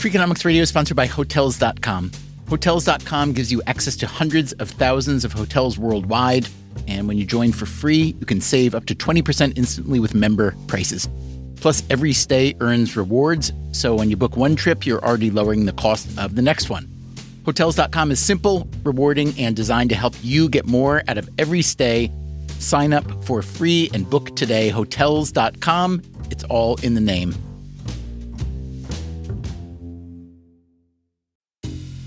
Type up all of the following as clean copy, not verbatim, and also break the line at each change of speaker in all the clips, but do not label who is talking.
Freakonomics Radio is sponsored by Hotels.com. Hotels.com gives you access to hundreds of thousands of hotels worldwide. And when you join for free, you can save up to 20% instantly with member prices. Plus, every stay earns rewards. So when you book one trip, you're already lowering the cost of the next one. Hotels.com is simple, rewarding, and designed to help you get more out of every stay. Sign up for free and book today. Hotels.com. It's all in the name.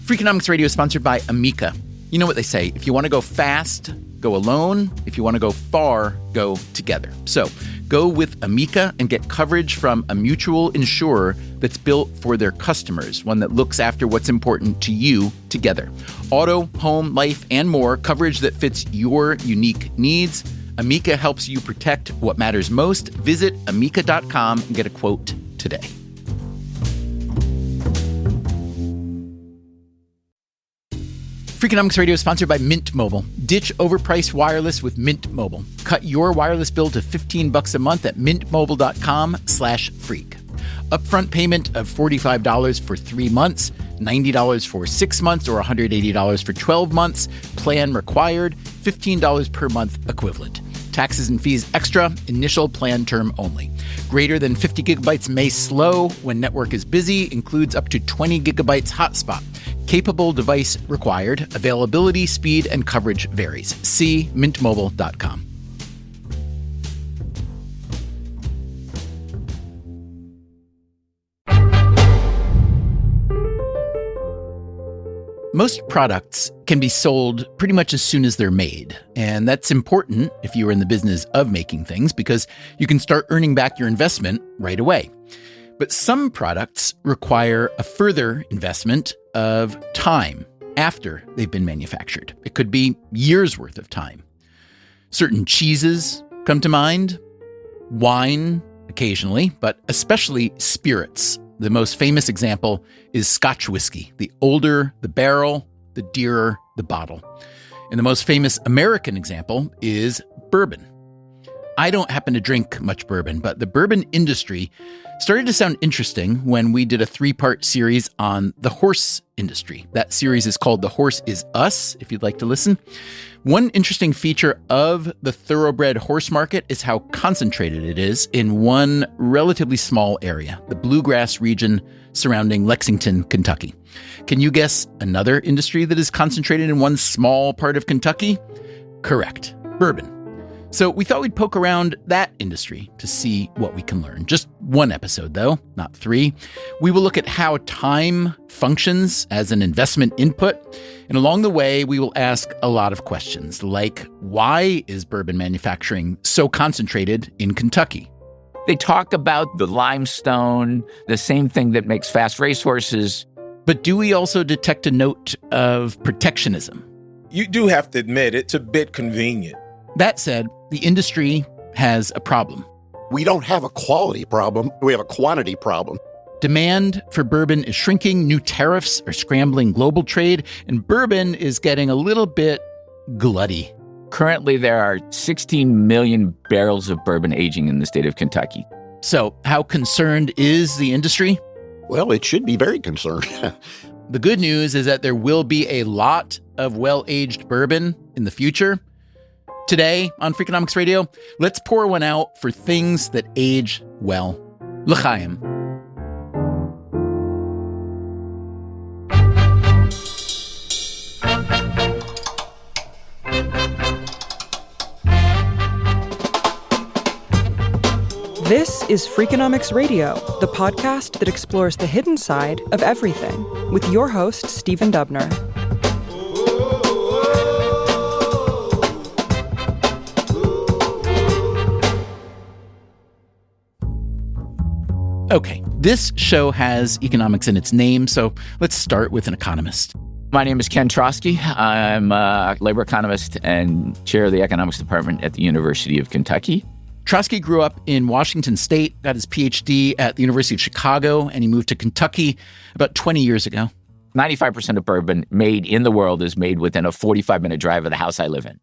Freakonomics Radio is sponsored by Amica. You know what they say, if you want to go fast, go alone. If you want to go far, go together. So go with Amica and get coverage from a mutual insurer that's built for their customers, one that looks after what's important to you together. Auto, home, life, and more, coverage that fits your unique needs. Amica helps you protect what matters most. Visit amica.com and get a quote today. Freakonomics Radio is sponsored by Mint Mobile. Ditch overpriced wireless with Mint Mobile. Cut your wireless bill to $15 a month at mintmobile.com/freak. Upfront payment of $45 for 3 months, $90 for 6 months, or $180 for 12 months. Plan required, $15 per month equivalent. Taxes and fees extra, initial plan term only. Greater than 50 gigabytes may slow when network is busy, includes up to 20 gigabytes hotspot. Capable device required. Availability, speed, and coverage varies. See mintmobile.com. Most products can be sold pretty much as soon as they're made. And that's important if you're in the business of making things because you can start earning back your investment right away. But some products require a further investment of time after they've been manufactured. It could be years worth of time. Certain cheeses come to mind, wine occasionally, but especially spirits. The most famous example is Scotch whiskey. The older the barrel, the dearer the bottle. And the most famous American example is bourbon. I don't happen to drink much bourbon, but the bourbon industry started to sound interesting when we did a 3-part series on the horse industry. That series is called The Horse Is Us, if you'd like to listen. One interesting feature of the thoroughbred horse market is how concentrated it is in one relatively small area, the bluegrass region surrounding Lexington, Kentucky. Can you guess another industry that is concentrated in one small part of Kentucky? Correct, bourbon. So we thought we'd poke around that industry to see what we can learn. Just one episode, though, not 3. We will look at how time functions as an investment input. And along the way, we will ask a lot of questions like, why is bourbon manufacturing so concentrated in Kentucky?
They talk about the limestone, the same thing that makes fast racehorses.
But do we also detect a note of protectionism?
You do have to admit it's a bit convenient.
That said, the industry has a problem.
We don't have a quality problem. We have a quantity problem.
Demand for bourbon is shrinking, new tariffs are scrambling global trade, and bourbon is getting a little bit glutty.
Currently, there are 16 million barrels of bourbon aging in the state of Kentucky.
So, how concerned is the industry?
Well, it should be very concerned.
The good news is that there will be a lot of well-aged bourbon in the future. Today on Freakonomics Radio, let's pour one out for things that age well. L'chaim.
This is Freakonomics Radio, the podcast that explores the hidden side of everything, with your host, Stephen Dubner.
Okay, this show has economics in its name, so let's start with an economist.
My name is Ken Trotsky. I'm a labor economist and chair of the economics department at the University of Kentucky.
Trotsky grew up in Washington State, got his PhD at the University of Chicago, and he moved to Kentucky about 20 years ago.
95% of bourbon made in the world is made within a 45-minute drive of the house I live in.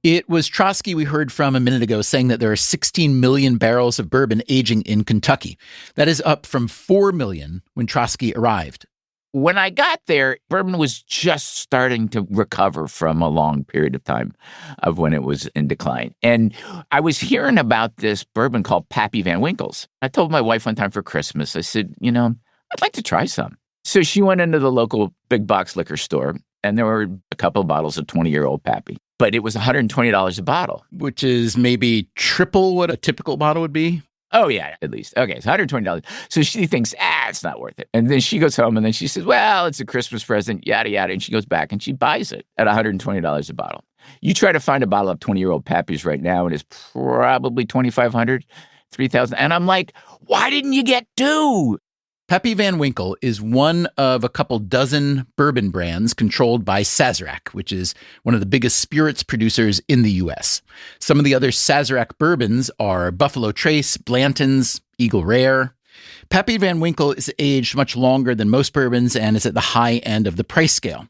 It was Trotsky we heard from a minute ago saying that there are 16 million barrels of bourbon aging in Kentucky. That is up from 4 million when Trotsky arrived.
When I got there, bourbon was just starting to recover from a long period of time of when it was in decline. And I was hearing about this bourbon called Pappy Van Winkle's. I told my wife one time for Christmas, I said, I'd like to try some. So she went into the local big box liquor store, and there were a couple of bottles of 20-year-old Pappy. But it was $120 a bottle.
Which is maybe triple what a typical bottle would be?
Oh, yeah, at least. Okay, it's $120. So she thinks, it's not worth it. And then she goes home and then she says, well, it's a Christmas present, yada, yada. And she goes back and she buys it at $120 a bottle. You try to find a bottle of 20-year-old Pappies right now, and it's probably $2,500, $3,000. And I'm like, why didn't you get two?
Pappy Van Winkle is one of a couple dozen bourbon brands controlled by Sazerac, which is one of the biggest spirits producers in the U.S. Some of the other Sazerac bourbons are Buffalo Trace, Blanton's, Eagle Rare. Pappy Van Winkle is aged much longer than most bourbons and is at the high end of the price scale.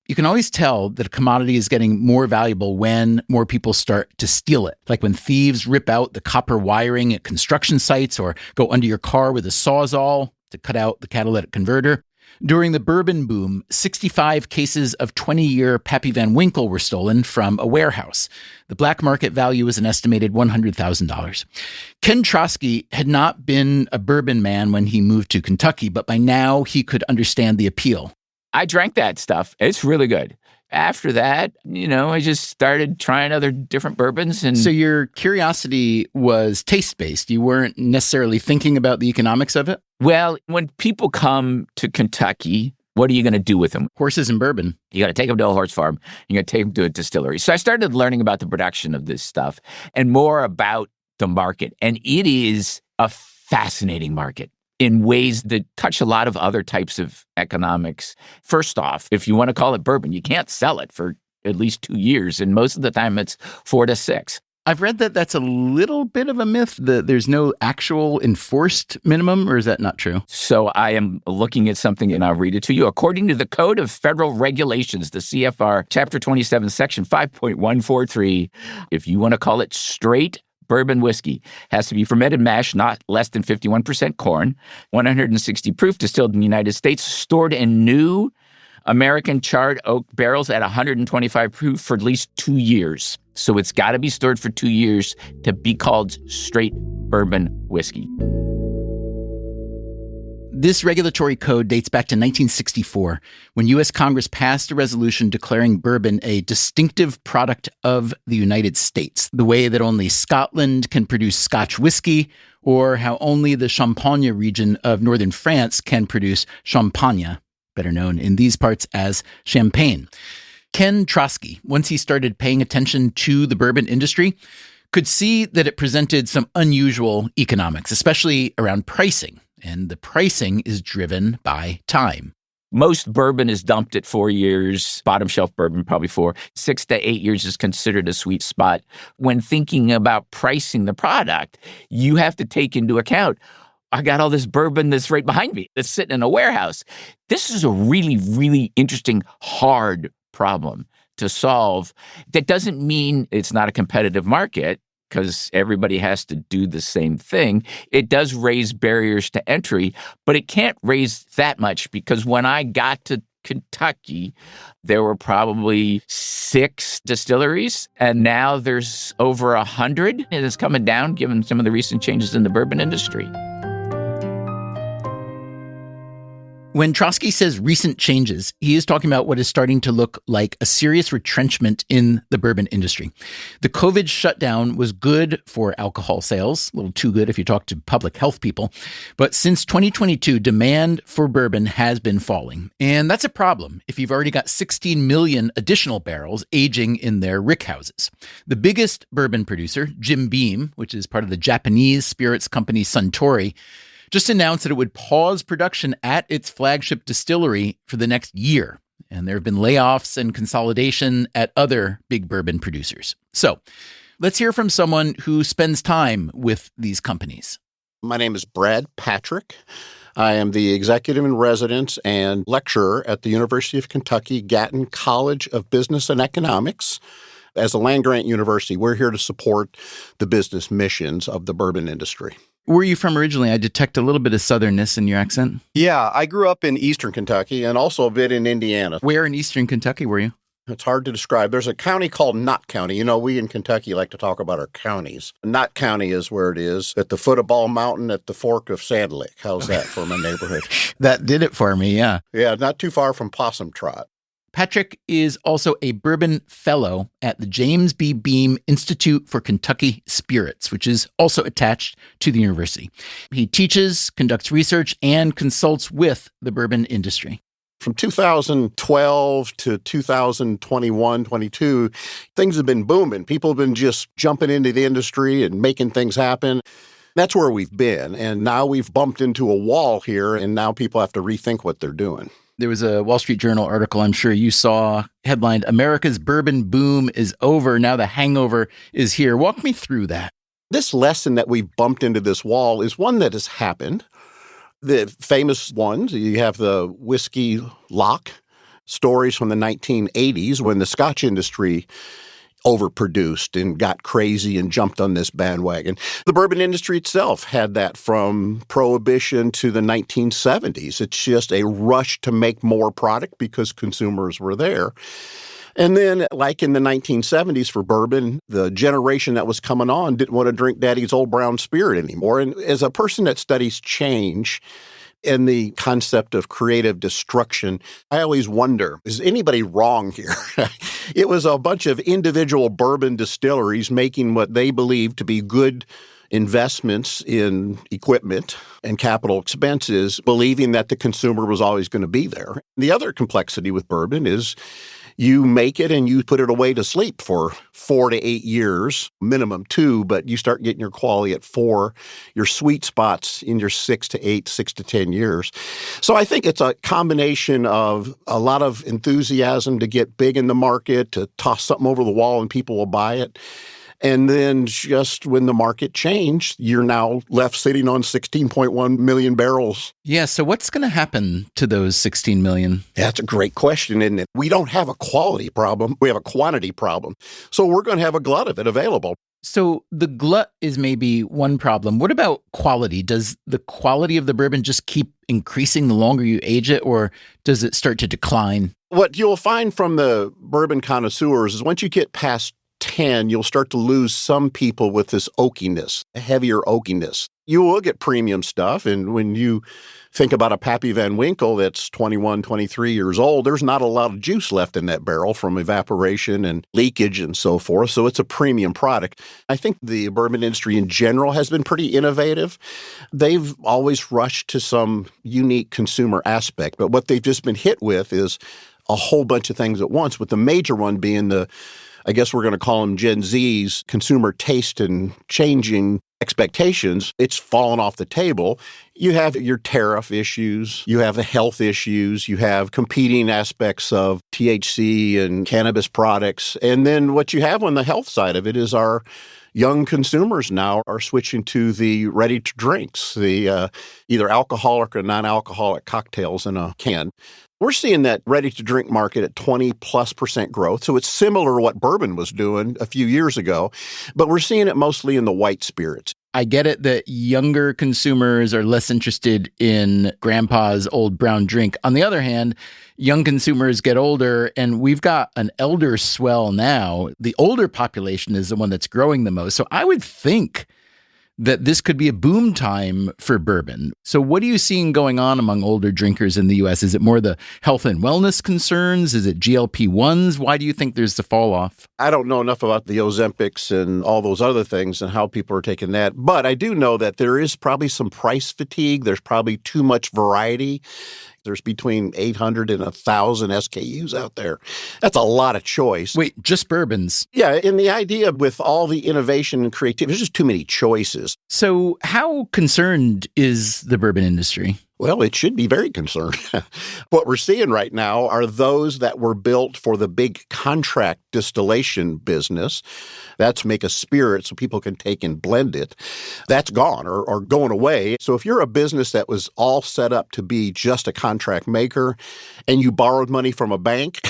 You can always tell that a commodity is getting more valuable when more people start to steal it, like when thieves rip out the copper wiring at construction sites or go under your car with a Sawzall to cut out the catalytic converter. During the bourbon boom, 65 cases of 20-year Pappy Van Winkle were stolen from a warehouse. The black market value is an estimated $100,000. Ken Trotsky had not been a bourbon man when he moved to Kentucky, but by now he could understand the appeal.
I drank that stuff. It's really good. After that, I just started trying other different bourbons. And
so your curiosity was taste-based. You weren't necessarily thinking about the economics of it?
Well, when people come to Kentucky, what are you going to do with them?
Horses and bourbon.
You got to take them to a horse farm. You got to take them to a distillery. So I started learning about the production of this stuff and more about the market. And it is a fascinating market in ways that touch a lot of other types of economics. First off, if you want to call it bourbon, you can't sell it for at least 2 years. And most of the time it's 4 to 6.
I've read that that's a little bit of a myth, that there's no actual enforced minimum, or is that not true?
So I am looking at something and I'll read it to you. According to the Code of Federal Regulations, the CFR, Chapter 27, Section 5.143, if you want to call it straight bourbon whiskey, has to be fermented mash, not less than 51% corn, 160 proof, distilled in the United States, stored in new American charred oak barrels at 125 proof for at least 2 years. So it's got to be stored for 2 years to be called straight bourbon whiskey.
This regulatory code dates back to 1964, when U.S. Congress passed a resolution declaring bourbon a distinctive product of the United States, the way that only Scotland can produce Scotch whiskey, or how only the Champagne region of northern France can produce Champagne, better known in these parts as champagne. Ken Trotsky, once he started paying attention to the bourbon industry, could see that it presented some unusual economics, especially around pricing. And the pricing is driven by time.
Most bourbon is dumped at 4 years, bottom shelf bourbon probably 4. 6 to 8 years is considered a sweet spot. When thinking about pricing the product, you have to take into account, I got all this bourbon that's right behind me, that's sitting in a warehouse. This is a really, really interesting, hard problem to solve. That doesn't mean it's not a competitive market, because everybody has to do the same thing. It does raise barriers to entry, but it can't raise that much, because when I got to Kentucky, there were probably 6 distilleries, and now there's over 100. It is coming down given some of the recent changes in the bourbon industry.
When Trotsky says recent changes, he is talking about what is starting to look like a serious retrenchment in the bourbon industry. The COVID shutdown was good for alcohol sales, a little too good if you talk to public health people. But since 2022, demand for bourbon has been falling. And that's a problem if you've already got 16 million additional barrels aging in their rickhouses. The biggest bourbon producer, Jim Beam, which is part of the Japanese spirits company Suntory, just announced that it would pause production at its flagship distillery for the next year. And there have been layoffs and consolidation at other big bourbon producers. So let's hear from someone who spends time with these companies.
My name is Brad Patrick. I am the executive in residence and lecturer at the University of Kentucky Gatton College of Business and Economics. As a land-grant university, we're here to support the business missions of the bourbon industry.
Where are you from originally? I detect a little bit of southernness in your accent.
Yeah, I grew up in eastern Kentucky and also a bit in Indiana.
Where in eastern Kentucky were you?
It's hard to describe. There's a county called Knott County. You know, we in Kentucky like to talk about our counties. Knott County is where it is, at the foot of Ball Mountain at the fork of Sand Lake. How's that for my neighborhood?
That did it for me, yeah.
Yeah, not too far from Possum Trot.
Patrick is also a bourbon fellow at the James B. Beam Institute for Kentucky Spirits, which is also attached to the university. He teaches, conducts research, and consults with the bourbon industry.
From 2012 to 2021, 22, things have been booming. People have been just jumping into the industry and making things happen. That's where we've been. And now we've bumped into a wall here, and now people have to rethink what they're doing.
There was a Wall Street Journal article I'm sure you saw headlined, "America's Bourbon Boom is Over. Now the Hangover is Here." Walk me through that.
This lesson that we've bumped into this wall is one that has happened. The famous ones, you have the whiskey lock stories from the 1980s when the Scotch industry overproduced and got crazy and jumped on this bandwagon. The bourbon industry itself had that from Prohibition to the 1970s. It's just a rush to make more product because consumers were there. And then, like in the 1970s for bourbon, the generation that was coming on didn't want to drink Daddy's Old Brown Spirit anymore. And as a person that studies change and the concept of creative destruction, I always wonder, is anybody wrong here? It was a bunch of individual bourbon distilleries making what they believed to be good investments in equipment and capital expenses, believing that the consumer was always going to be there. The other complexity with bourbon is you make it and you put it away to sleep for 4 to 8 years, minimum 2, but you start getting your quality at 4, your sweet spots in your 6 to 8, 6 to 10 years. So I think it's a combination of a lot of enthusiasm to get big in the market, to toss something over the wall and people will buy it. And then just when the market changed, you're now left sitting on 16.1 million barrels.
Yeah, so what's going to happen to those 16 million?
That's a great question, isn't it? We don't have a quality problem. We have a quantity problem. So we're going to have a glut of it available.
So the glut is maybe one problem. What about quality? Does the quality of the bourbon just keep increasing the longer you age it, or does it start to decline?
What you'll find from the bourbon connoisseurs is once you get past 10, you'll start to lose some people with this oakiness, a heavier oakiness. You will get premium stuff, and when you think about a Pappy Van Winkle that's 21, 23 years old, there's not a lot of juice left in that barrel from evaporation and leakage and so forth, so it's a premium product. I think the bourbon industry in general has been pretty innovative. They've always rushed to some unique consumer aspect, but what they've just been hit with is a whole bunch of things at once, with the major one being I guess we're going to call them Gen Z's consumer taste and changing expectations. It's fallen off the table. You have your tariff issues. You have the health issues. You have competing aspects of THC and cannabis products. And then what you have on the health side of it is our young consumers now are switching to the ready-to-drinks, the either alcoholic or non-alcoholic cocktails in a can. We're seeing that ready-to-drink market at 20+% growth. So it's similar to what bourbon was doing a few years ago, but we're seeing it mostly in the white spirits.
I get it that younger consumers are less interested in grandpa's old brown drink. On the other hand, young consumers get older, and we've got an elder swell now. The older population is the one that's growing the most. So I would think that this could be a boom time for bourbon. So what are you seeing going on among older drinkers in the U.S.? Is it more the health and wellness concerns? Is it GLP-1s? Why do you think there's the fall off?
I don't know enough about the Ozempics and all those other things and how people are taking that. But I do know that there is probably some price fatigue. There's probably too much variety. There's between 800 and 1,000 SKUs out there. That's a lot of choice.
Wait, just bourbons?
Yeah, and the idea with all the innovation and creativity, there's just too many choices.
So how concerned is the bourbon industry?
Well, it should be very concerned. What we're seeing right now are those that were built for the big contract distillation business. That's make a spirit so people can take and blend it. That's gone or going away. So if you're a business that was all set up to be just a contract maker and you borrowed money from a bank,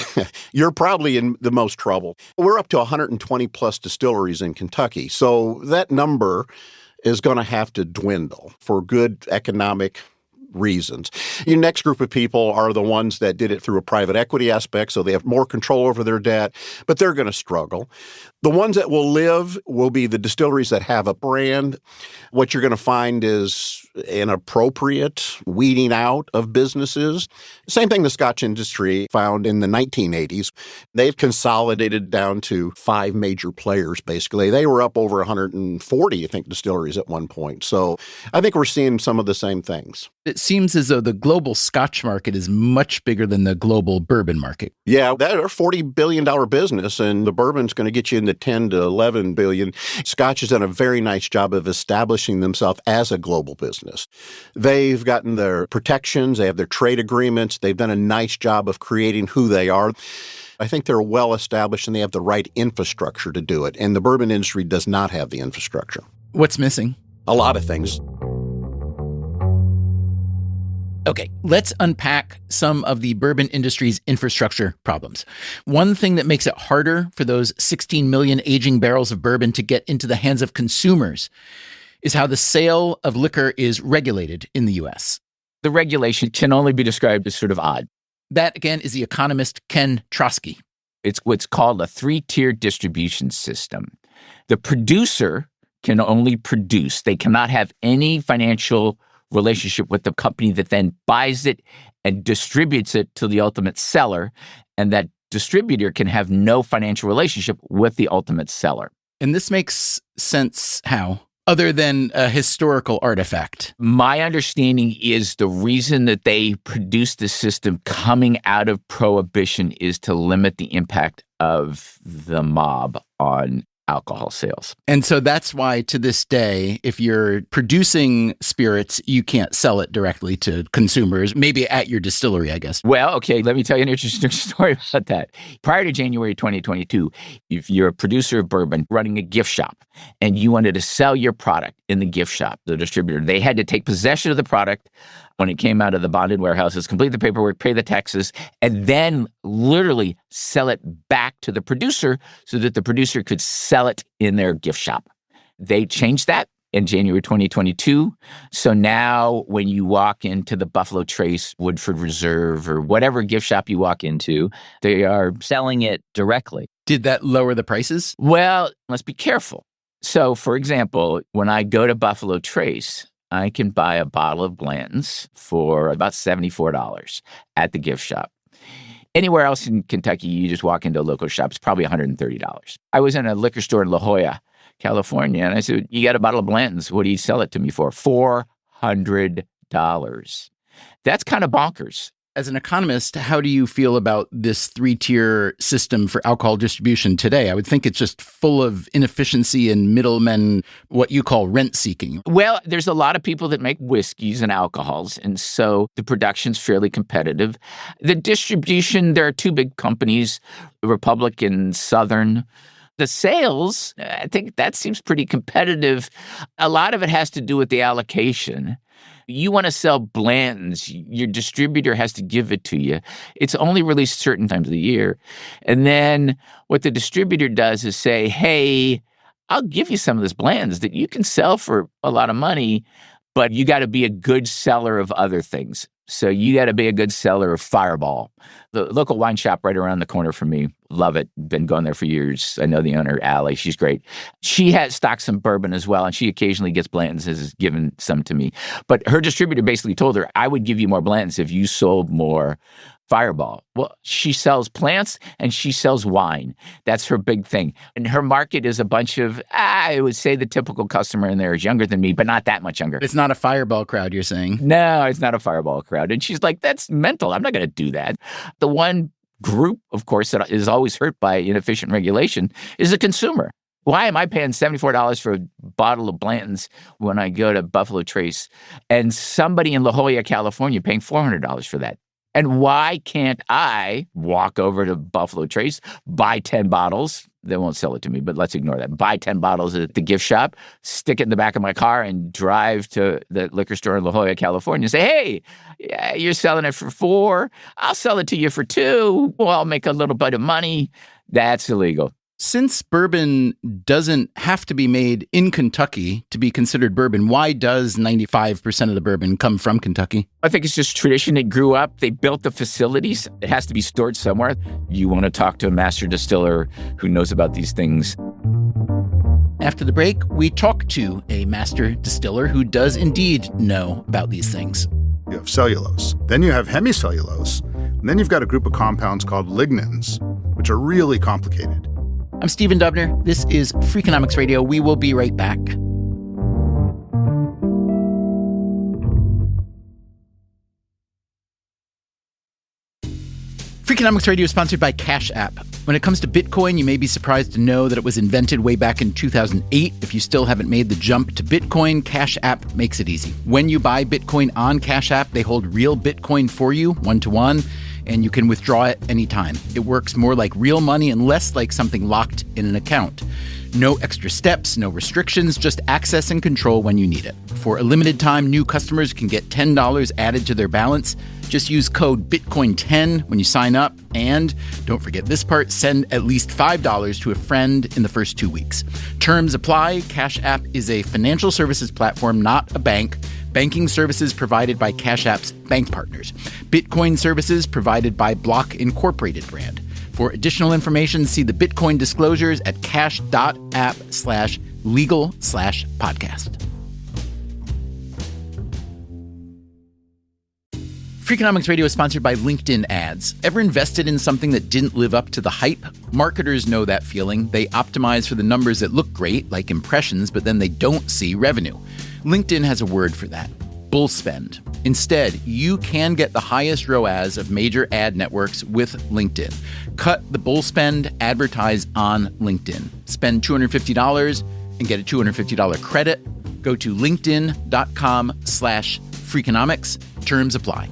you're probably in the most trouble. We're up to 120 plus distilleries in Kentucky. So that number is going to have to dwindle for good economic reasons. Your next group of people are the ones that did it through a private equity aspect, so they have more control over their debt, but they're going to struggle. The ones that will live will be the distilleries that have a brand. What you're going to find is an appropriate weeding out of businesses. Same thing the Scotch industry found in the 1980s. They've consolidated down to 5 major players, basically. They were up over 140, I think, distilleries at one point. So I think we're seeing some of the same things.
It seems as though the global Scotch market is much bigger than the global bourbon market.
Yeah, that's a $40 billion business, and the bourbon's going to get you in the 10 to 11 billion. Scotch has done a very nice job of establishing themselves as a global business. They've gotten their protections, they have their trade agreements, they've done a nice job of creating who they are. I think they're well established and they have the right infrastructure to do it, and the bourbon industry does not have the infrastructure.
What's missing?
A lot of things.
Okay, let's unpack some of the bourbon industry's infrastructure problems. One thing that makes it harder for those 16 million aging barrels of bourbon to get into the hands of consumers is how the sale of liquor is regulated in the U.S.
The regulation can only be described as sort of odd.
That, again, is the economist Ken Trotsky.
It's what's called a 3-tier distribution system. The producer can only produce. They cannot have any financial relationship with the company that then buys it and distributes it to the ultimate seller. And that distributor can have no financial relationship with the ultimate seller.
And this makes sense how? Other than a historical artifact.
My understanding is the reason that they produced this system coming out of Prohibition is to limit the impact of the mob on alcohol sales.
And so that's why to this day, if you're producing spirits, you can't sell it directly to consumers, maybe at your distillery, I guess.
Well, okay, let me tell you an interesting story about that. Prior to January 2022, if you're a producer of bourbon running a gift shop and you wanted to sell your product in the gift shop, the distributor, they had to take possession of the product when it came out of the bonded warehouses, complete the paperwork, pay the taxes, and then literally sell it back to the producer so that the producer could sell it in their gift shop. They changed that in January 2022. So now when you walk into the Buffalo Trace, Woodford Reserve, or whatever gift shop you walk into, they are selling it directly.
Did that lower the prices?
Well, let's be careful. So, for example, when I go to Buffalo Trace, I can buy a bottle of Blanton's for about $74 at the gift shop. Anywhere else in Kentucky, you just walk into a local shop, it's probably $130. I was in a liquor store in La Jolla, California, and I said, you got a bottle of Blanton's. What do you sell it to me for? $400. That's kind of bonkers.
As an economist, how do you feel about this 3-tier system for alcohol distribution today? I would think it's just full of inefficiency and middlemen, what you call rent seeking.
Well, there's a lot of people that make whiskeys and alcohols, and so the production's fairly competitive. The distribution, there are 2 big companies, Republic and Southern. The sales, I think that seems pretty competitive. A lot of it has to do with the allocation. You want to sell Blanton's, your distributor has to give it to you. It's only released certain times of the year. And then what the distributor does is say, hey, I'll give you some of this Blanton's that you can sell for a lot of money, but you got to be a good seller of other things. So you got to be a good seller of Fireball. The local wine shop right around the corner from me, love it. Been going there for years. I know the owner, Allie. She's great. She has stocks some bourbon as well, and she occasionally gets Blanton's, has given some to me. But her distributor basically told her, I would give you more Blanton's if you sold more Fireball. Well, she sells plants and she sells wine. That's her big thing. And her market is a bunch of, I would say the typical customer in there is younger than me, but not that much younger.
It's not a Fireball crowd, you're saying?
No, it's not a Fireball crowd. And she's like, that's mental. I'm not going to do that. The one group, of course, that is always hurt by inefficient regulation is the consumer. Why am I paying $74 for a bottle of Blanton's when I go to Buffalo Trace and somebody in La Jolla, California paying $400 for that? And why can't I walk over to Buffalo Trace, buy 10 bottles? They won't sell it to me, but let's ignore that. Buy 10 bottles at the gift shop, stick it in the back of my car, and drive to the liquor store in La Jolla, California and say, hey, yeah, you're selling it for $4. I'll sell it to you for $2. Well, I'll make a little bit of money. That's illegal.
Since bourbon doesn't have to be made in Kentucky to be considered bourbon, why does 95% of the bourbon come from Kentucky?
I think it's just tradition. It grew up. They built the facilities. It has to be stored somewhere. You want to talk to a master distiller who knows about these things.
After the break, we talk to a master distiller who does indeed know about these things.
You have cellulose. Then you have hemicellulose. And then you've got a group of compounds called lignins, which are really complicated.
I'm Stephen Dubner. This is Freakonomics Radio. We will be right back. Freakonomics Radio is sponsored by Cash App. When it comes to Bitcoin, you may be surprised to know that it was invented way back in 2008. If you still haven't made the jump to Bitcoin, Cash App makes it easy. When you buy Bitcoin on Cash App, they hold real Bitcoin for you, one-to-one, and you can withdraw it anytime. It works more like real money and less like something locked in an account. No extra steps, no restrictions, just access and control when you need it. For a limited time, new customers can get $10 added to their balance. Just use code BITCOIN10 when you sign up. And don't forget this part, send at least $5 to a friend in the first 2 weeks. Terms apply. Cash App is a financial services platform, not a bank. Banking services provided by Cash App's bank partners. Bitcoin services provided by Block Incorporated brand. For additional information, see the Bitcoin disclosures at cash.app/legal/podcast. Freakonomics Radio is sponsored by LinkedIn ads. Ever invested in something that didn't live up to the hype? Marketers know that feeling. They optimize for the numbers that look great, like impressions, but then they don't see revenue. LinkedIn has a word for that: bull spend. Instead, you can get the highest ROAS of major ad networks with LinkedIn. Cut the bull spend, advertise on LinkedIn. Spend $250 and get a $250 credit. Go to linkedin.com/Freakonomics. Terms apply.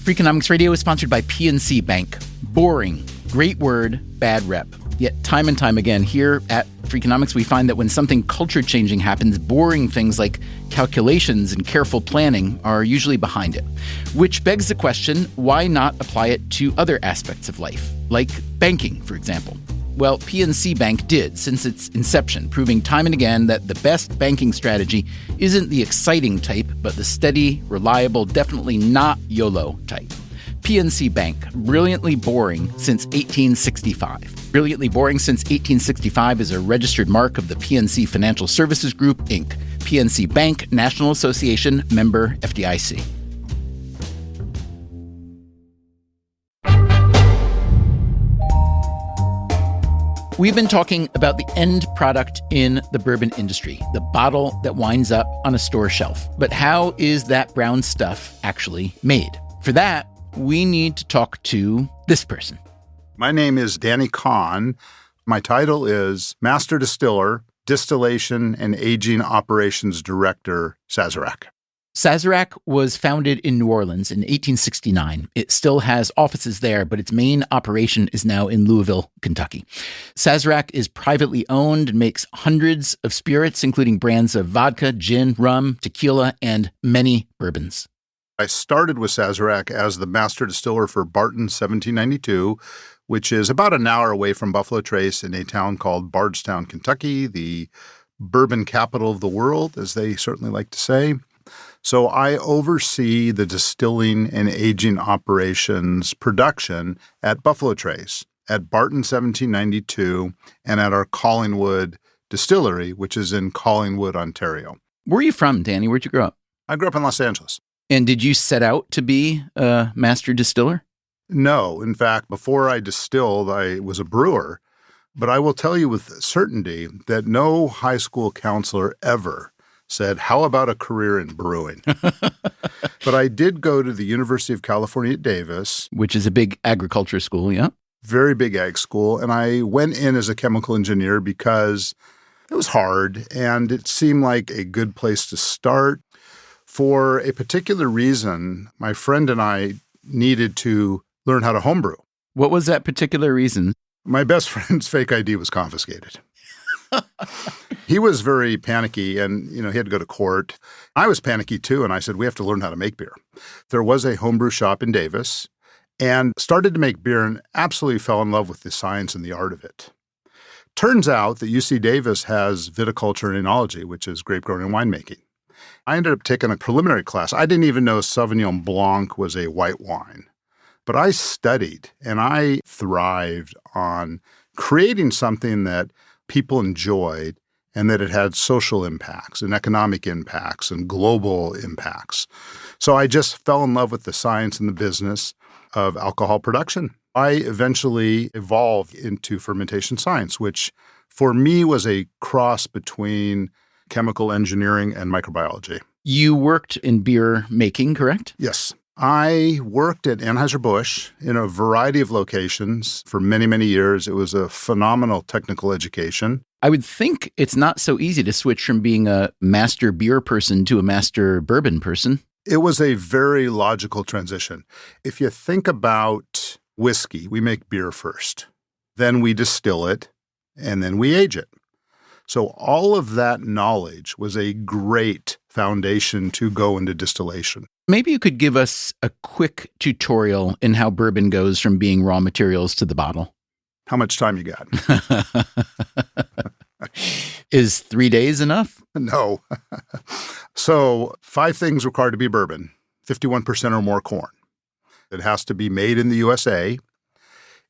Freakonomics Radio is sponsored by PNC Bank. Boring, great word, bad rep. Yet time and time again here at Freakonomics, we find that when something culture-changing happens, boring things like calculations and careful planning are usually behind it. Which begs the question, why not apply it to other aspects of life, like banking, for example? Well, PNC Bank did since its inception, proving time and again that the best banking strategy isn't the exciting type, but the steady, reliable, definitely not YOLO type. PNC Bank, brilliantly boring since 1865. Brilliantly boring since 1865 is a registered mark of the PNC Financial Services Group, Inc. PNC Bank, National Association, member FDIC. We've been talking about the end product in the bourbon industry, the bottle that winds up on a store shelf. But how is that brown stuff actually made? For that, we need to talk to this person.
My name is Danny Kahn. My title is Master Distiller, Distillation and Aging Operations Director, Sazerac.
Sazerac was founded in New Orleans in 1869. It still has offices there, but its main operation is now in Louisville, Kentucky. Sazerac is privately owned and makes hundreds of spirits, including brands of vodka, gin, rum, tequila, and many bourbons.
I started with Sazerac as the master distiller for Barton 1792, which is about an hour away from Buffalo Trace in a town called Bardstown, Kentucky, the bourbon capital of the world, as they certainly like to say. So I oversee the distilling and aging operations production at Buffalo Trace, at Barton 1792, and at our Collingwood distillery, which is in Collingwood, Ontario.
Where are you from, Danny? Where'd you grow up?
I grew up in Los Angeles.
And did you set out to be a master distiller?
No. In fact, before I distilled, I was a brewer. But I will tell you with certainty that no high school counselor ever said, how about a career in brewing? But I did go to the University of California at Davis.
Which is a big agriculture school, yeah?
very big ag school, and I went in as a chemical engineer because it was hard and it seemed like a good place to start. For a particular reason, my friend and I needed to learn how to homebrew.
What was that particular reason?
My best friend's fake ID was confiscated. He was very panicky and, he had to go to court. I was panicky too, and I said, we have to learn how to make beer. There was a homebrew shop in Davis and started to make beer and absolutely fell in love with the science and the art of it. Turns out that UC Davis has viticulture and enology, which is grape growing and winemaking. I ended up taking a preliminary class. I didn't even know Sauvignon Blanc was a white wine. But I studied and I thrived on creating something that people enjoyed and that it had social impacts and economic impacts and global impacts. So I just fell in love with the science and the business of alcohol production. I eventually evolved into fermentation science, which for me was a cross between chemical engineering and microbiology.
You worked in beer making, correct?
Yes. I worked at Anheuser-Busch in a variety of locations for many, many years. It was a phenomenal technical education.
I would think it's not so easy to switch from being a master beer person to a master bourbon person.
It was a very logical transition. If you think about whiskey, we make beer first, then we distill it, and then we age it. So all of that knowledge was a great foundation to go into distillation.
Maybe you could give us a quick tutorial in how bourbon goes from being raw materials to the bottle.
How much time you got?
Is 3 days enough?
No. So 5 things required to be bourbon, 51% or more corn. It has to be made in the USA.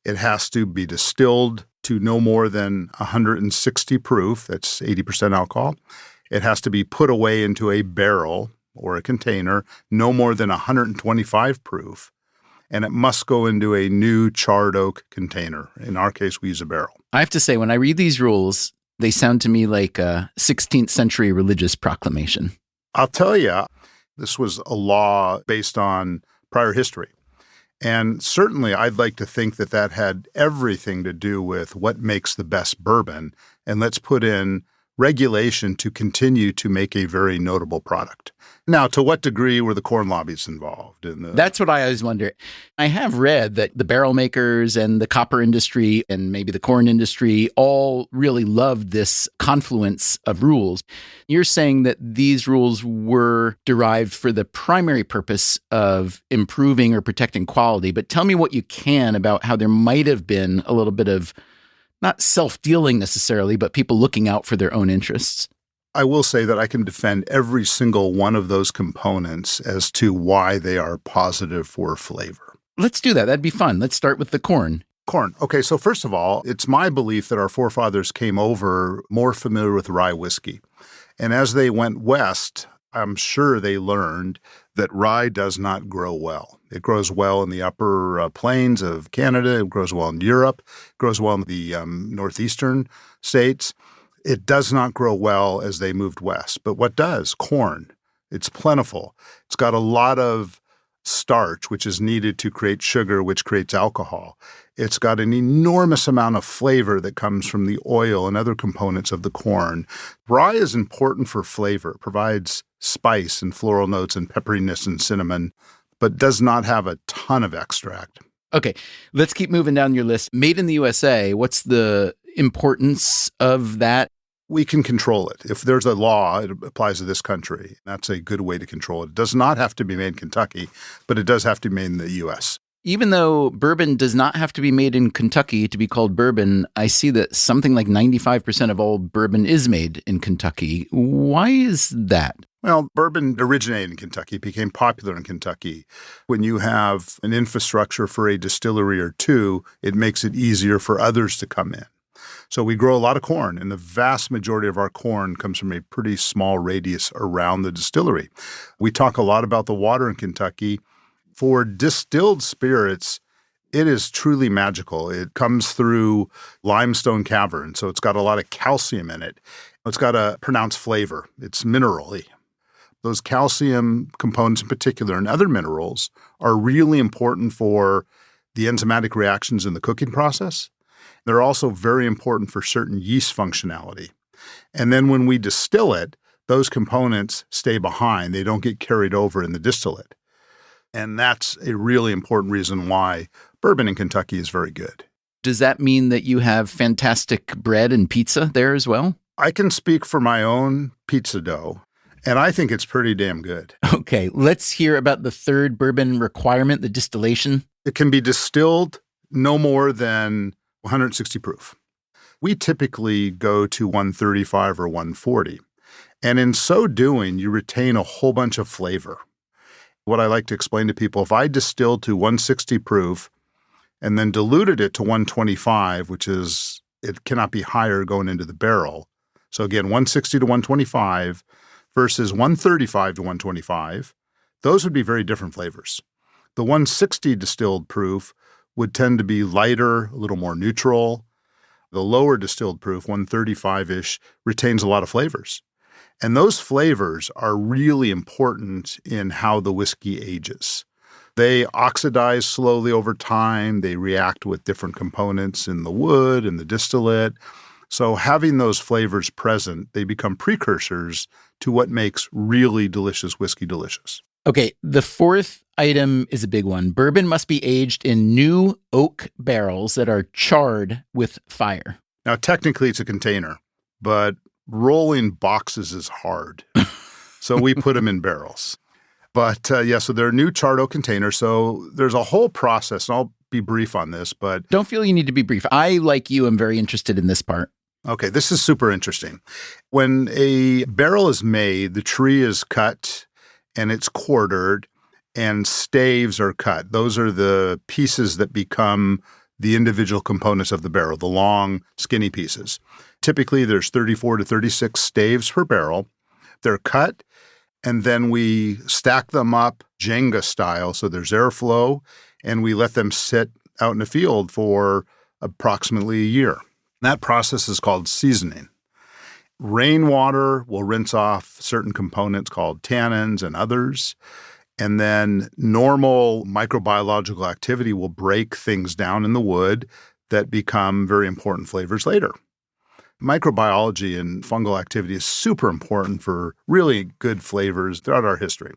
It has to be distilled to no more than 160 proof. That's 80% alcohol. It has to be put away into a barrel or a container, no more than 125 proof, and it must go into a new charred oak container. In our case, we use a barrel.
I have to say, when I read these rules, they sound to me like a 16th century religious proclamation.
I'll tell you, this was a law based on prior history. And certainly I'd like to think that that had everything to do with what makes the best bourbon, and let's put in regulation to continue to make a very notable product. Now, to what degree were the corn lobbies involved?
That's what I always wonder. I have read that the barrel makers and the copper industry and maybe the corn industry all really loved this confluence of rules. You're saying that these rules were derived for the primary purpose of improving or protecting quality, but tell me what you can about how there might have been a little bit of not self-dealing necessarily, but people looking out for their own interests.
I will say that I can defend every single one of those components as to why they are positive for flavor.
Let's do that. That'd be fun. Let's start with the corn.
Corn. Okay, so first of all, it's my belief that our forefathers came over more familiar with rye whiskey. And as they went west, I'm sure they learned that rye does not grow well. It grows well in the upper plains of Canada. It grows well in Europe. It grows well in the northeastern states. It does not grow well as they moved west. But what does? Corn. It's plentiful. It's got a lot of starch, which is needed to create sugar, which creates alcohol. It's got an enormous amount of flavor that comes from the oil and other components of the corn. Rye is important for flavor. It provides spice and floral notes and pepperiness and cinnamon, but does not have a ton of extract.
Okay, let's keep moving down your list. Made in the USA, what's the importance of that?
We can control it. If there's a law, it applies to this country. That's a good way to control it. It does not have to be made in Kentucky, but it does have to be made in the U.S.
Even though bourbon does not have to be made in Kentucky to be called bourbon, I see that something like 95% of all bourbon is made in Kentucky. Why is that?
Well, bourbon originated in Kentucky, became popular in Kentucky. When you have an infrastructure for a distillery or two, it makes it easier for others to come in. So we grow a lot of corn, and the vast majority of our corn comes from a pretty small radius around the distillery. We talk a lot about the water in Kentucky. For distilled spirits, it is truly magical. It comes through limestone caverns, so it's got a lot of calcium in it. It's got a pronounced flavor. It's mineral-y. Those calcium components in particular and other minerals are really important for the enzymatic reactions in the cooking process. They're also very important for certain yeast functionality. And then when we distill it, those components stay behind. They don't get carried over in the distillate. And that's a really important reason why bourbon in Kentucky is very good.
Does that mean that you have fantastic bread and pizza there as well?
I can speak for my own pizza dough, and I think it's pretty damn good.
Okay, let's hear about the third bourbon requirement, the distillation.
It can be distilled no more than 160 proof. We typically go to 135 or 140. And in so doing, you retain a whole bunch of flavor. What I like to explain to people, if I distilled to 160 proof and then diluted it to 125, which is, it cannot be higher going into the barrel. So again, 160 to 125 versus 135 to 125, those would be very different flavors. The 160 distilled proof would tend to be lighter, a little more neutral. The lower distilled proof, 135-ish, retains a lot of flavors. And those flavors are really important in how the whiskey ages. They oxidize slowly over time. They react with different components in the wood and the distillate. So having those flavors present, they become precursors to what makes really delicious whiskey delicious.
Okay, the fourth item is a big one. Bourbon must be aged in new oak barrels that are charred with fire.
Now, technically, it's a container, but rolling boxes is hard. So we put them in barrels. But so they're new charred oak containers. So there's a whole process, and I'll be brief on this, but...
Don't feel you need to be brief. I, like you, am very interested in this part.
Okay, this is super interesting. When a barrel is made, the tree is cut and it's quartered and staves are cut. Those are the pieces that become the individual components of the barrel, the long, skinny pieces. Typically, there's 34 to 36 staves per barrel. They're cut, and then we stack them up Jenga style, so there's airflow, and we let them sit out in the field for approximately a year. That process is called seasoning. Rainwater will rinse off certain components called tannins and others, and then normal microbiological activity will break things down in the wood that become very important flavors later. Microbiology and fungal activity is super important for really good flavors throughout our history.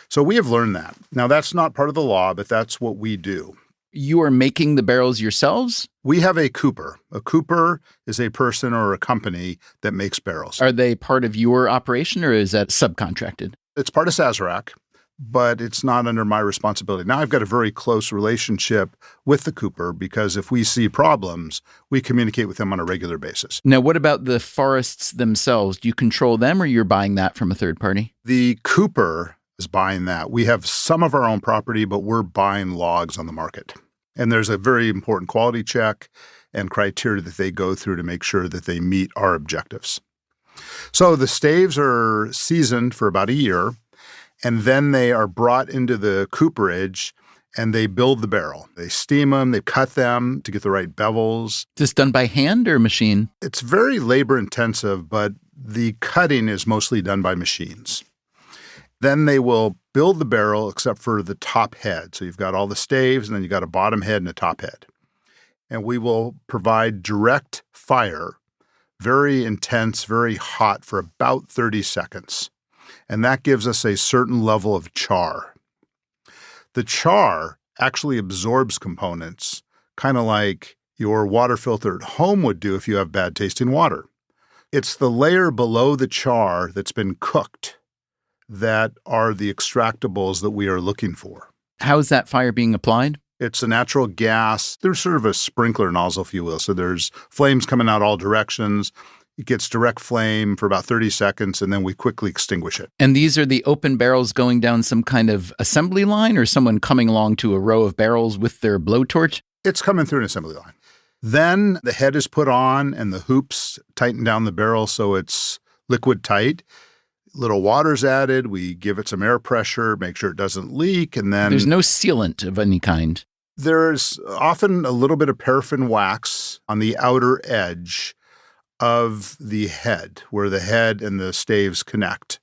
So we have learned that. Now, that's not part of the law, but that's what we do.
You are making the barrels yourselves?
We have a cooper. A cooper is a person or a company that makes barrels.
Are they part of your operation, or is that subcontracted?
It's part of Sazerac, but it's not under my responsibility. Now I've got a very close relationship with the cooper because if we see problems, we communicate with them on a regular basis.
Now, what about the forests themselves? Do you control them, or you're buying that from a third party?
The cooper is buying that. We have some of our own property, but we're buying logs on the market. And there's a very important quality check and criteria that they go through to make sure that they meet our objectives. So the staves are seasoned for about a year, and then they are brought into the cooperage and they build the barrel. They steam them, they cut them to get the right bevels.
Is this done by hand or machine?
It's very labor intensive, but the cutting is mostly done by machines. Then they will build the barrel except for the top head. So you've got all the staves, and then you've got a bottom head and a top head. And we will provide direct fire, very intense, very hot for about 30 seconds. And that gives us a certain level of char. The char actually absorbs components, kind of like your water filter at home would do if you have bad tasting water. It's the layer below the char that's been cooked that are the extractables that we are looking for.
How is that fire being applied?
It's a natural gas. There's sort of a sprinkler nozzle, if you will. So there's flames coming out all directions. It gets direct flame for about 30 seconds, and then we quickly extinguish it.
And these are the open barrels going down some kind of assembly line, or someone coming along to a row of barrels with their blowtorch?
It's coming through an assembly line. Then the head is put on, and the hoops tighten down the barrel so it's liquid tight. Little water's added. We give it some air pressure, make sure it doesn't leak, and then...
There's no sealant of any kind.
There's often a little bit of paraffin wax on the outer edge of the head, where the head and the staves connect.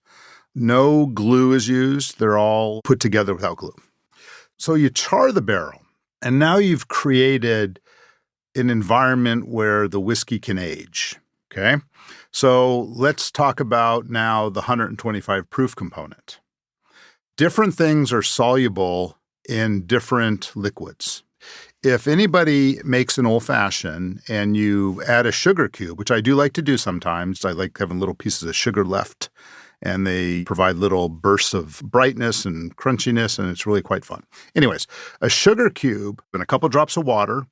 No glue is used. They're all put together without glue. So you char the barrel. And now you've created an environment where the whiskey can age, okay? So let's talk about now the 125 proof component. Different things are soluble in different liquids. If anybody makes an old-fashioned and you add a sugar cube, which I do like to do sometimes, I like having little pieces of sugar left, and they provide little bursts of brightness and crunchiness, and it's really quite fun. Anyways, a sugar cube and a couple drops of water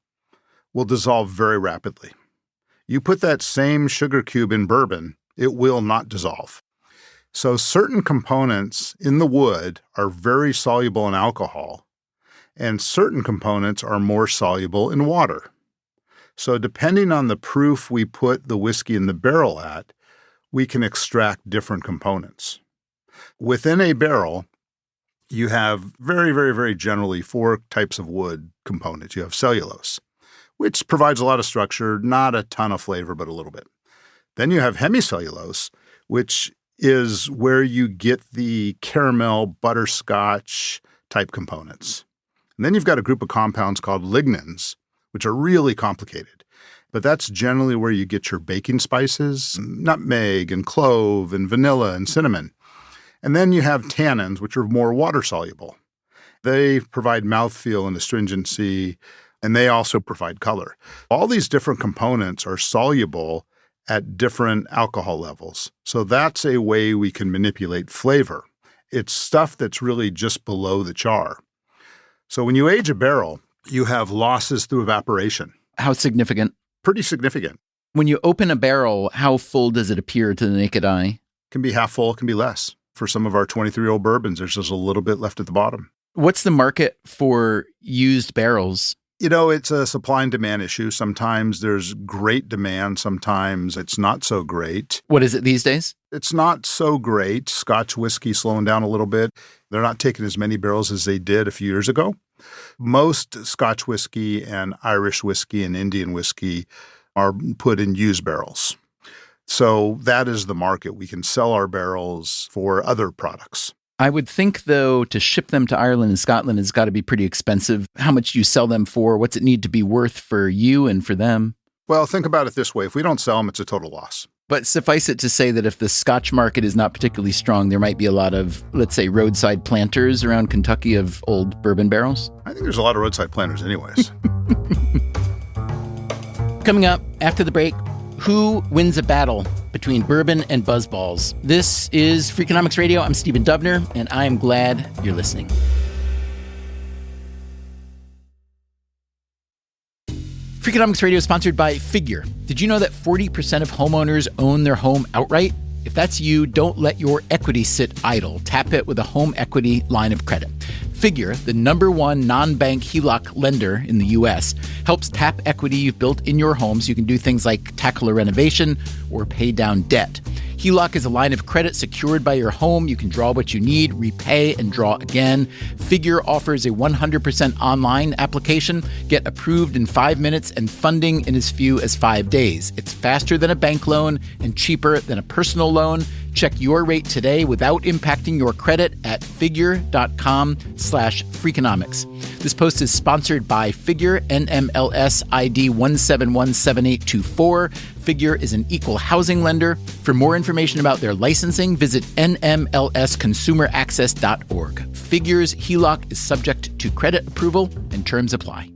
will dissolve very rapidly. You put that same sugar cube in bourbon, it will not dissolve. So certain components in the wood are very soluble in alcohol, and certain components are more soluble in water. So depending on the proof we put the whiskey in the barrel at, we can extract different components. Within a barrel, you have very, very, very generally 4 types of wood components. You have cellulose, which provides a lot of structure, not a ton of flavor, but a little bit. Then you have hemicellulose, which is where you get the caramel, butterscotch type components. And then you've got a group of compounds called lignans, which are really complicated. But that's generally where you get your baking spices, nutmeg and clove and vanilla and cinnamon. And then you have tannins, which are more water-soluble. They provide mouthfeel and astringency, and they also provide color. All these different components are soluble at different alcohol levels. So that's a way we can manipulate flavor. It's stuff that's really just below the char. So when you age a barrel, you have losses through evaporation.
How significant?
Pretty significant.
When you open a barrel, how full does it appear to the naked eye?
It can be half full, it can be less. For some of our 23-year-old bourbons, there's just a little bit left at the bottom.
What's the market for used barrels?
You know, it's a supply and demand issue. Sometimes there's great demand. Sometimes it's not so great.
What is it these days?
It's not so great. Scotch whiskey slowing down a little bit. They're not taking as many barrels as they did a few years ago. Most Scotch whiskey and Irish whiskey and Indian whiskey are put in used barrels. So that is the market. We can sell our barrels for other products.
I would think, though, to ship them to Ireland and Scotland has got to be pretty expensive. How much do you sell them for? What's it need to be worth for you and for them?
Well, think about it this way. If we don't sell them, it's a total loss.
But suffice it to say that if the Scotch market is not particularly strong, there might be a lot of, let's say, roadside planters around Kentucky of old bourbon barrels.
I think there's a lot of roadside planters anyways.
Coming up after the break, who wins a battle between bourbon and buzzballs? This is Freakonomics Radio. I'm Stephen Dubner, and I am glad you're listening. Freakonomics Radio is sponsored by Figure. Did you know that 40% of homeowners own their home outright? If that's you, don't let your equity sit idle. Tap it with a home equity line of credit. Figure, the #1 non-bank HELOC lender in the U.S., helps tap equity you've built in your home so you can do things like tackle a renovation or pay down debt. HELOC is a line of credit secured by your home. You can draw what you need, repay, and draw again. Figure offers a 100% online application. Get approved in 5 minutes and funding in as few as 5 days. It's faster than a bank loan and cheaper than a personal loan. Check your rate today without impacting your credit at figure.com/Freakonomics. This post is sponsored by Figure, NMLS ID 1717824. Figure is an equal housing lender. For more information about their licensing, visit nmlsconsumeraccess.org. Figure's HELOC is subject to credit approval and terms apply.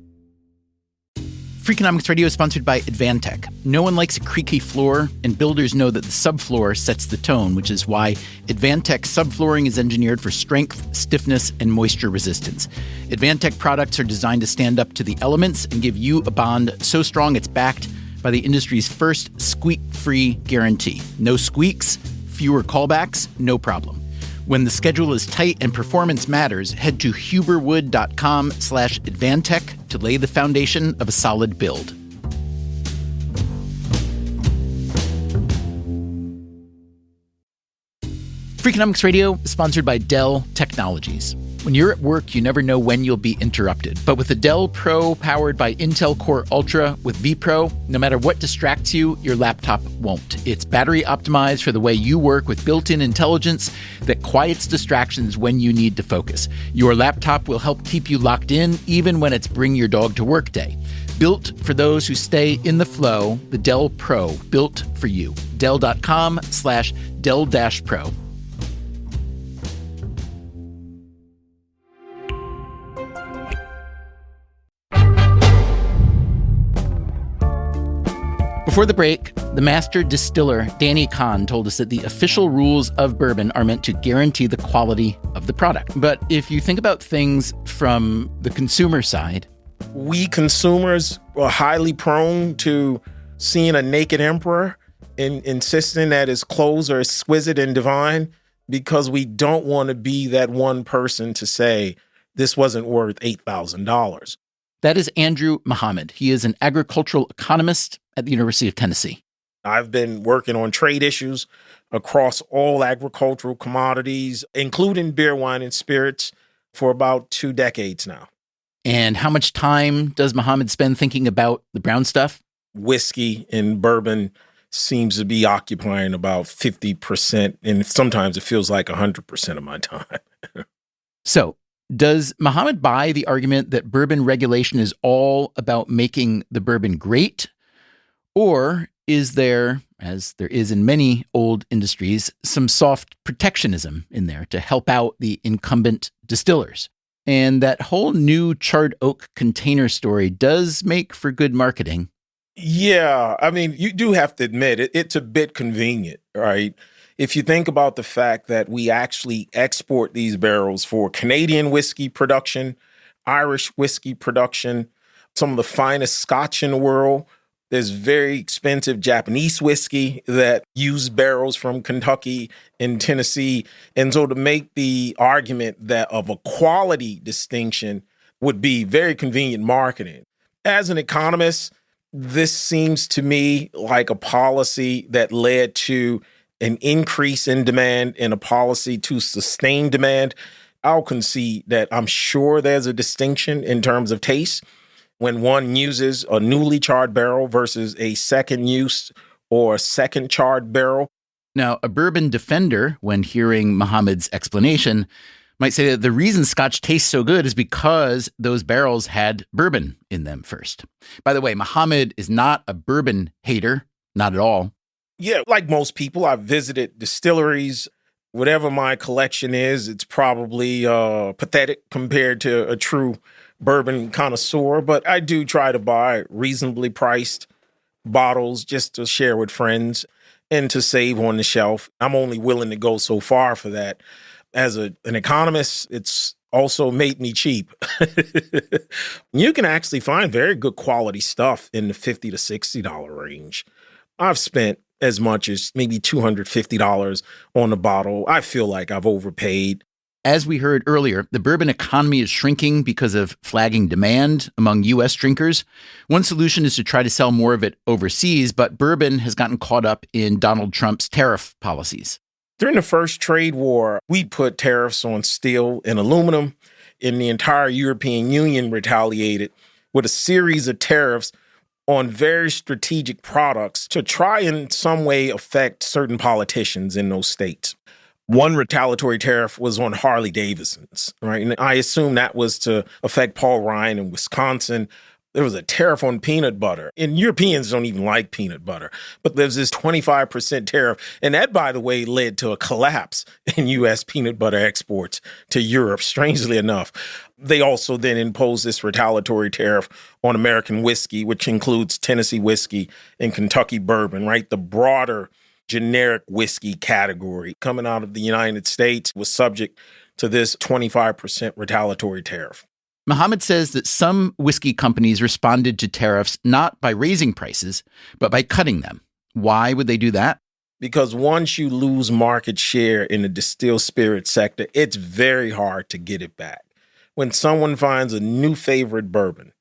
Freakonomics Radio is sponsored by Advantech. No one likes a creaky floor, and builders know that the subfloor sets the tone, which is why Advantech subflooring is engineered for strength, stiffness, and moisture resistance. Advantech products are designed to stand up to the elements and give you a bond so strong it's backed by the industry's first squeak-free guarantee. No squeaks, fewer callbacks, no problem. When the schedule is tight and performance matters, head to huberwood.com/Advantech to lay the foundation of a solid build. Freakonomics Radio is sponsored by Dell Technologies. When you're at work, you never know when you'll be interrupted. But with the Dell Pro powered by Intel Core Ultra with vPro, no matter what distracts you, your laptop won't. It's battery optimized for the way you work with built-in intelligence that quiets distractions when you need to focus. Your laptop will help keep you locked in even when it's bring your dog to work day. Built for those who stay in the flow, the Dell Pro, built for you. Dell.com/Dell-Pro. Before the break, the master distiller, Danny Kahn, told us that the official rules of bourbon are meant to guarantee the quality of the product. But if you think about things from the consumer side,
We consumers are highly prone to seeing a naked emperor and insisting that his clothes are exquisite and divine because we don't want to be that one person to say this wasn't worth $8,000.
that is Andrew Muhammad. He is an agricultural economist at the University of Tennessee.
I've been working on trade issues across all agricultural commodities, including beer, wine, and spirits, for about 2 decades now.
And how much time does Muhammad spend thinking about the brown stuff?
Whiskey and bourbon seems to be occupying about 50%, and sometimes it feels like 100% of my time.
So, does Muhammad buy the argument that bourbon regulation is all about making the bourbon great? Or is there, as there is in many old industries, some soft protectionism in there to help out the incumbent distillers? And that whole new charred oak container story does make for good marketing.
Yeah, I mean, you do have to admit it's a bit convenient, right? If you think about the fact that we actually export these barrels for Canadian whiskey production, Irish whiskey production, some of the finest Scotch in the world. There's very expensive Japanese whiskey that use barrels from Kentucky and Tennessee. And so to make the argument that of a quality distinction would be very convenient marketing. As an economist, this seems to me like a policy that led to an increase in demand and a policy to sustain demand. I'll concede that I'm sure there's a distinction in terms of taste when one uses a newly charred barrel versus a second use or a second charred barrel.
Now, a bourbon defender, when hearing Muhammad's explanation, might say that the reason Scotch tastes so good is because those barrels had bourbon in them first. By the way, Muhammad is not a bourbon hater, not at all.
Yeah, like most people, I've visited distilleries. Whatever my collection is, it's probably pathetic compared to a true bourbon connoisseur, but I do try to buy reasonably priced bottles just to share with friends and to save on the shelf. I'm only willing to go so far for that. As an economist, it's also made me cheap. You can actually find very good quality stuff in the $50 to $60 range. I've spent as much as maybe $250 on a bottle. I feel like I've overpaid.
As we heard earlier, the bourbon economy is shrinking because of flagging demand among U.S. drinkers. One solution is to try to sell more of it overseas, but bourbon has gotten caught up in Donald Trump's tariff policies.
During the first trade war, we put tariffs on steel and aluminum, and the entire European Union retaliated with a series of tariffs on very strategic products to try in some way affect certain politicians in those states. One retaliatory tariff was on Harley Davidsons, right? And I assume that was to affect Paul Ryan in Wisconsin. There was a tariff on peanut butter. And Europeans don't even like peanut butter. But there's this 25% tariff. And that, by the way, led to a collapse in U.S. peanut butter exports to Europe, strangely enough. They also then imposed this retaliatory tariff on American whiskey, which includes Tennessee whiskey and Kentucky bourbon, right? The broader generic whiskey category coming out of the United States was subject to this 25% retaliatory tariff.
Muhammad says that some whiskey companies responded to tariffs not by raising prices, but by cutting them. Why would they do that?
Because once you lose market share in the distilled spirit sector, it's very hard to get it back. When someone finds a new favorite bourbon,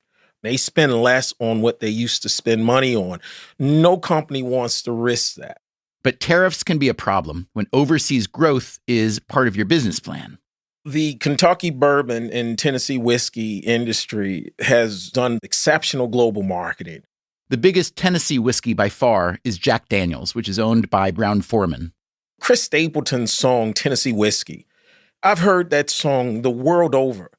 they spend less on what they used to spend money on. No company wants to risk that.
But tariffs can be a problem when overseas growth is part of your business plan.
The Kentucky bourbon and Tennessee whiskey industry has done exceptional global marketing.
The biggest Tennessee whiskey by far is Jack Daniel's, which is owned by Brown-Forman.
Chris Stapleton's song, Tennessee Whiskey, I've heard that song the world over.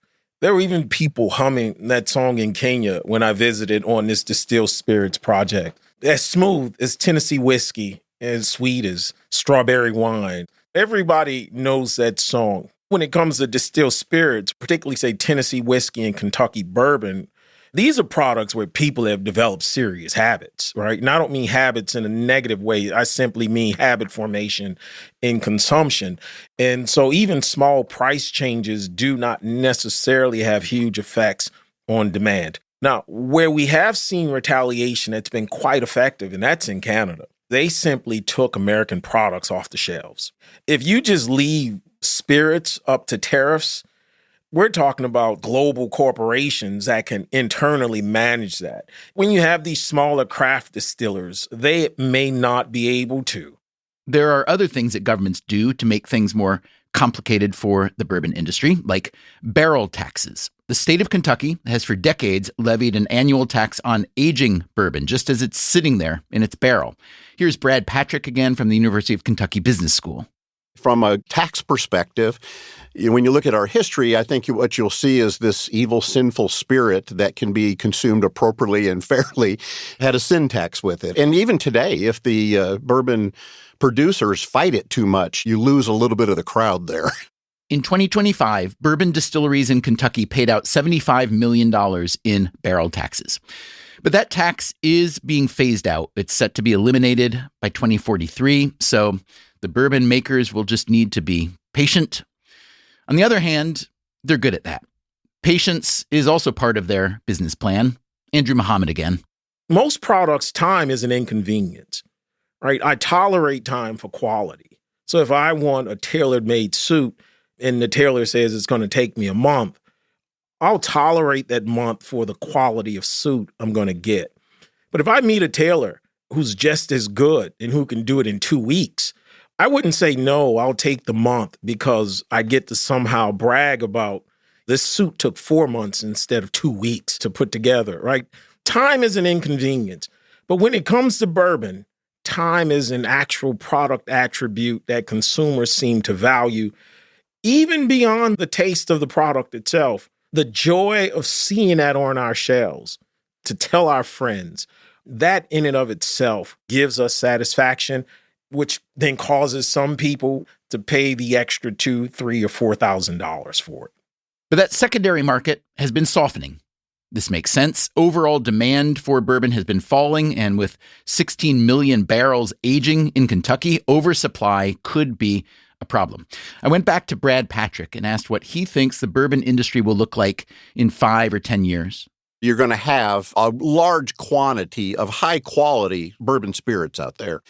There were even people humming that song in Kenya when I visited on this distilled spirits project. As smooth as Tennessee whiskey, as sweet as strawberry wine. Everybody knows that song. When it comes to distilled spirits, particularly say Tennessee whiskey and Kentucky bourbon, these are products where people have developed serious habits, right? And I don't mean habits in a negative way. I simply mean habit formation in consumption. And so even small price changes do not necessarily have huge effects on demand. Now, where we have seen retaliation that's been quite effective, and that's in Canada, they simply took American products off the shelves. If you just leave spirits up to tariffs, we're talking about global corporations that can internally manage that. When you have these smaller craft distillers, they may not be able to.
There are other things that governments do to make things more complicated for the bourbon industry, like barrel taxes. The state of Kentucky has for decades levied an annual tax on aging bourbon, just as it's sitting there in its barrel. Here's Brad Patrick again from the University of Kentucky Business School.
From a tax perspective, when you look at our history, I think what you'll see is this evil, sinful spirit that can be consumed appropriately and fairly had a sin tax with it. And even today, if the bourbon producers fight it too much, you lose a little bit of the crowd there.
In 2025, bourbon distilleries in Kentucky paid out $75 million in barrel taxes. But that tax is being phased out. It's set to be eliminated by 2043, so the bourbon makers will just need to be patient. On the other hand, they're good at that. Patience is also part of their business plan. Andrew Muhammad again.
Most products, time is an inconvenience, right? I tolerate time for quality. So if I want a tailor-made suit and the tailor says it's going to take me a month, I'll tolerate that month for the quality of suit I'm going to get. But if I meet a tailor who's just as good and who can do it in 2 weeks, I wouldn't say, no, I'll take the month because I get to somehow brag about this suit took 4 months instead of 2 weeks to put together, right? Time is an inconvenience. But when it comes to bourbon, time is an actual product attribute that consumers seem to value, even beyond the taste of the product itself. The joy of seeing that on our shelves, to tell our friends, that in and of itself gives us satisfaction, which then causes some people to pay the extra $2,000, $3,000, or $4,000 for it.
But that secondary market has been softening. This makes sense. Overall demand for bourbon has been falling, and with 16 million barrels aging in Kentucky, oversupply could be a problem. I went back to Brad Patrick and asked what he thinks the bourbon industry will look like in 5 or 10 years.
You're going to have a large quantity of high-quality bourbon spirits out there.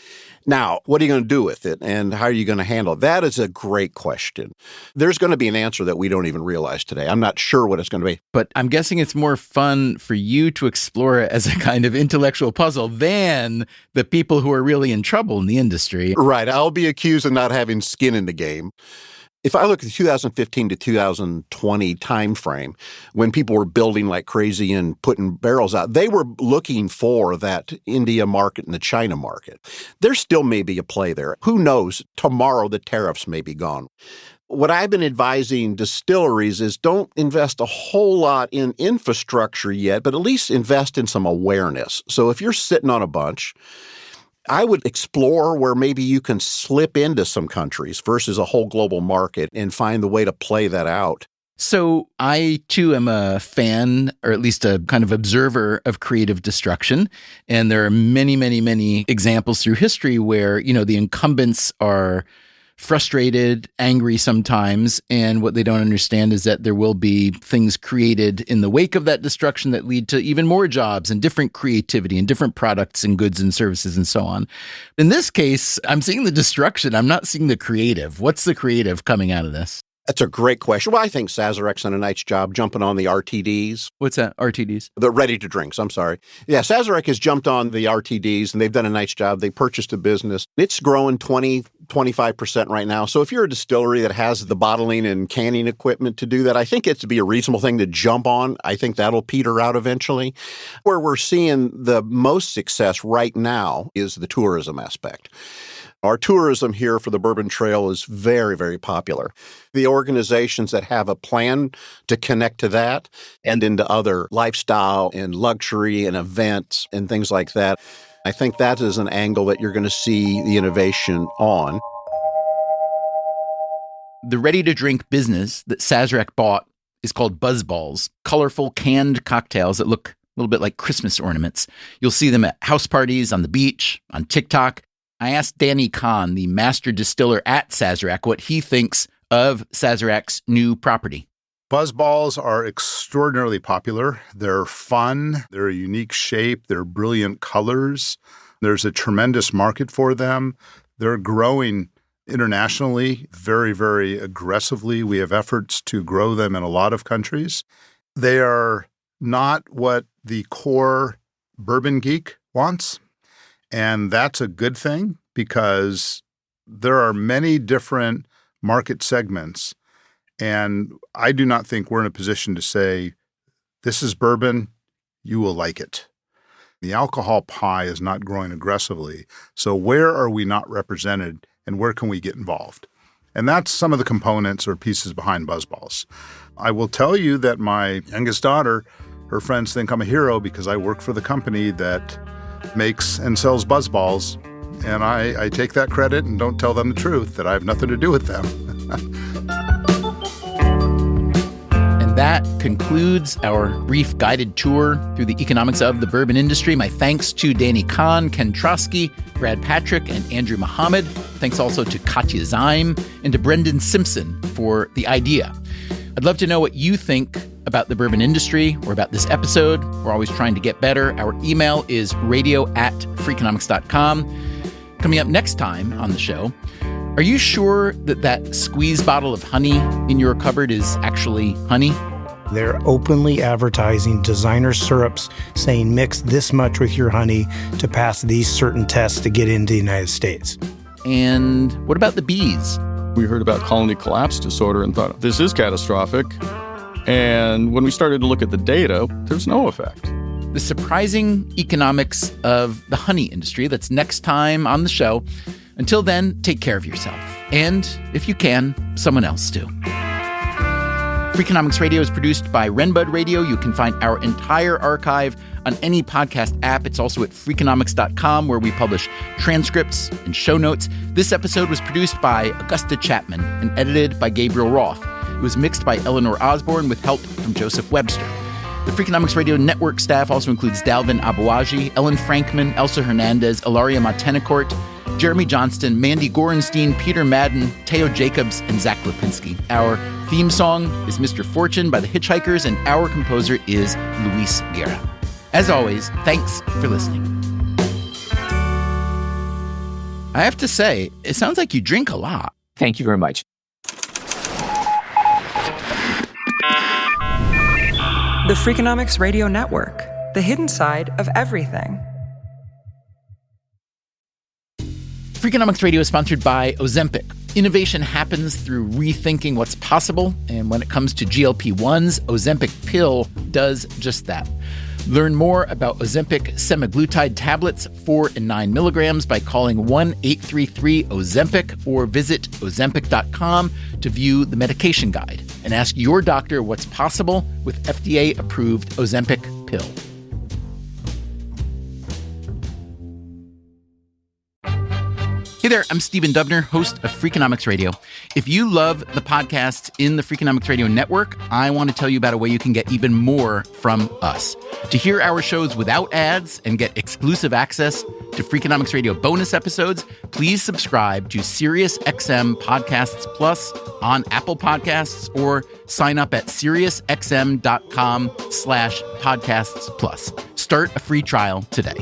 Now, what are you going to do with it, and how are you going to handle it? That is a great question. There's going to be an answer that we don't even realize today. I'm not sure what it's going to be.
But I'm guessing it's more fun for you to explore it as a kind of intellectual puzzle than the people who are really in trouble in the industry.
Right. I'll be accused of not having skin in the game. If I look at the 2015 to 2020 timeframe, when people were building like crazy and putting barrels out, they were looking for that India market and the China market. There still may be a play there. Who knows? Tomorrow the tariffs may be gone. What I've been advising distilleries is don't invest a whole lot in infrastructure yet, but at least invest in some awareness. So if you're sitting on a bunch, I would explore where maybe you can slip into some countries versus a whole global market and find the way to play that out.
So I, too, am a fan, or at least a kind of observer of creative destruction. And there are many, many, many examples through history where, you know, the incumbents are frustrated, angry sometimes, and what they don't understand is that there will be things created in the wake of that destruction that lead to even more jobs and different creativity and different products and goods and services and so on. In this case, I'm seeing the destruction. I'm not seeing the creative. What's the creative coming out of this?
That's a great question. Well, I think Sazarek's done a nice job jumping on the RTDs.
What's that? RTDs?
The ready-to-drinks, I'm sorry. Yeah, Sazarek has jumped on the RTDs, and they've done a nice job. They purchased a business. It's growing 25% right now. So if you're a distillery that has the bottling and canning equipment to do that, I think it's to be a reasonable thing to jump on. I think that'll peter out eventually. Where we're seeing the most success right now is the tourism aspect. Our tourism here for the Bourbon Trail is very, very popular. The organizations that have a plan to connect to that and into other lifestyle and luxury and events and things like that, I think that is an angle that you're going to see the innovation on.
The ready-to-drink business that Sazerac bought is called Buzzballs, colorful canned cocktails that look a little bit like Christmas ornaments. You'll see them at house parties, on the beach, on TikTok. I asked Danny Kahn, the master distiller at Sazerac, what he thinks of Sazerac's new property.
Buzzballs are extraordinarily popular. They're fun. They're a unique shape. They're brilliant colors. There's a tremendous market for them. They're growing internationally very, very aggressively. We have efforts to grow them in a lot of countries. They are not what the core bourbon geek wants. And that's a good thing because there are many different market segments. And I do not think we're in a position to say, this is bourbon, you will like it. The alcohol pie is not growing aggressively. So where are we not represented and where can we get involved? And that's some of the components or pieces behind Buzzballs. I will tell you that my youngest daughter, her friends think I'm a hero because I work for the company that makes and sells Buzzballs, and I take that credit and don't tell them the truth, that I have nothing to do with them.
And that concludes our brief guided tour through the economics of the bourbon industry. My thanks to Danny Kahn, Ken Trotsky, Brad Patrick, and Andrew Muhammad. Thanks also to Katya Zyme and to Brendan Simpson for the idea. I'd love to know what you think about the bourbon industry or about this episode. We're always trying to get better. Our email is radio@freakonomics.com. Coming up next time on the show, are you sure that squeeze bottle of honey in your cupboard is actually honey?
They're openly advertising designer syrups saying mix this much with your honey to pass these certain tests to get into the United States.
And what about the bees?
We heard about colony collapse disorder and thought, this is catastrophic. And when we started to look at the data, there's no effect.
The surprising economics of the honey industry. That's next time on the show. Until then, take care of yourself. And if you can, someone else too. Freakonomics Radio is produced by Renbud Radio. You can find our entire archive on any podcast app. It's also at freakonomics.com, where we publish transcripts and show notes. This episode was produced by Augusta Chapman and edited by Gabriel Roth. It was mixed by Eleanor Osborne with help from Joseph Webster. The Freakonomics Radio Network staff also includes Dalvin Abuaji, Ellen Frankman, Elsa Hernandez, Ilaria Matencourt, Jeremy Johnston, Mandy Gorenstein, Peter Madden, Teo Jacobs, and Zach Lipinski. Our theme song is Mr. Fortune by the Hitchhikers, and our composer is Luis Guerra. As always, thanks for listening. I have to say, it sounds like you drink a lot.
Thank you very much.
The Freakonomics Radio Network, the hidden side of everything.
Freakonomics Radio is sponsored by Ozempic. Innovation happens through rethinking what's possible, and when it comes to GLP-1s, Ozempic Pill does just that. Learn more about Ozempic semaglutide tablets, 4 and 9 milligrams, by calling 1-833-OZEMPIC or visit Ozempic.com to view the medication guide and ask your doctor what's possible with FDA-approved Ozempic Pill. Hey there, I'm Stephen Dubner, host of Freakonomics Radio. If you love the podcasts in the Freakonomics Radio Network, I want to tell you about a way you can get even more from us. To hear our shows without ads and get exclusive access to Freakonomics Radio bonus episodes, please subscribe to SiriusXM Podcasts Plus on Apple Podcasts or sign up at SiriusXM.com/podcasts plus. Start a free trial today.